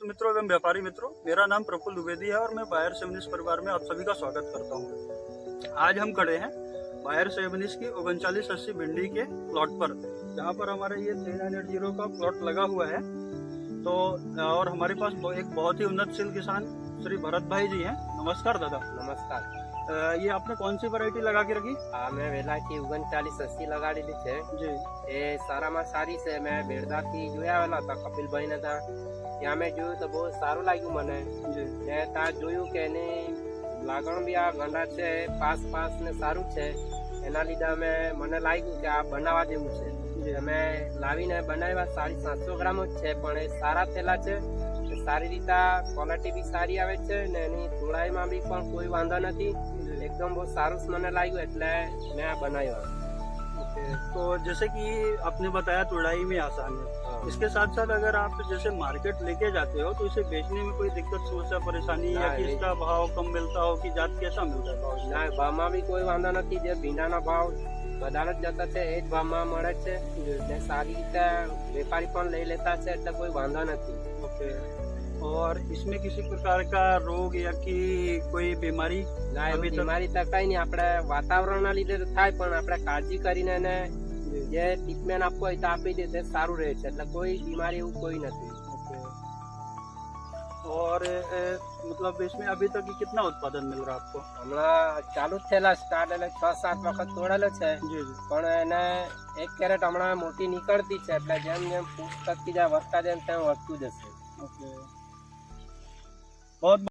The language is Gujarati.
तो मित्रों एवं व्यापारी मित्रों, मेरा नाम प्रफुल्ल द्विवेदी है और मैं बायर सेवनिस परिवार में आप सभी का स्वागत करता हूँ। आज हम खड़े हैं बायर सेवनिस की 3980 भिंडी के प्लॉट पर, जहाँ पर हमारे ये 3980 का प्लॉट लगा हुआ है। तो और हमारे पास एक बहुत ही उन्नतशील किसान श्री भरत भाई जी हैं। नमस्कार दादा। नमस्कार। ये आपने कौन सी वैरायटी लगा के रखी? मैं વેલાથી 3980 લગાડેલી છે जी। એ સારામાં સારી છે। મેં બેડદાથી જોયા આવેલા હતા કપિલભાઈને ત્યાં, ત્યાં મેં જોયું તો બહુ સારું લાગ્યું મને। जी। મેં ત્યાં જોયું કે એની લાગણ બી આ ગંડા છે, પાસ ને સારું છે। એના લીધે મને લાગ્યું કે આ બનાવવા જેવું છે। અમે લાવીને બનાવ્યા 750 ગ્રામ જ છે, પણ એ સારા થયેલા છે। સારી રીતે ક્વોલિટી બી સારી આવે છે ને એની તોડાઈમાં બી પણ કોઈ વાંધો નથી। एकदम बहुत सारूस મને લાગ્યું એટલે મેં આ બનાવ્યો। तो जैसे कि आपने बताया तुड़ाई में आसान है, इसके साथ साथ अगर आप जैसे मार्केट लेके जाते हो तो इसे बेचने में कोई दिक्कत समस्या परेशानी या कि इसका भाव कम मिलता हो कि जात कैसा मिलता है भाव? ના, ભાવમાં બી કોઈ વાંધો નથી। જે ભીંડાનો ભાવ વધારે જ જતા છે એ જ ભાવમાં મળે છે ને સારી રીતે વેપારી પણ લઈ લેતા છે એટલે કોઈ વાંધો નથી। ओके। और इसमें किसी प्रकार का रोग या कि कोई बीमारी? ના, अभी એવી तक- બીમારી તો કઈ નહીં। આપણે વાતાવરણના લીધે તો થાય, પણ આપણે કાળજી કરીને એને જે ટ્રીટમેન્ટ આપવો હોય તો આપી દે તે સારું રહે છે। એટલે કોઈ બીમારી એવું કોઈ નથી। ओके। और मतलब इसमें अभी तक कितना उत्पादन मिल रहा है आपको? હમણાં ચાલુ જ થયેલા સ્ટાર્ટ એટલે 6-7 વખત તોડેલો છે, जी जी। પણ એને 1 કેરેટ હમણાં મોટી નીકળતી છે એટલે જેમ જેમ ફૂટ તકતી જાય વધતા જાય તેમ વધતું જશે। ओके। बहुत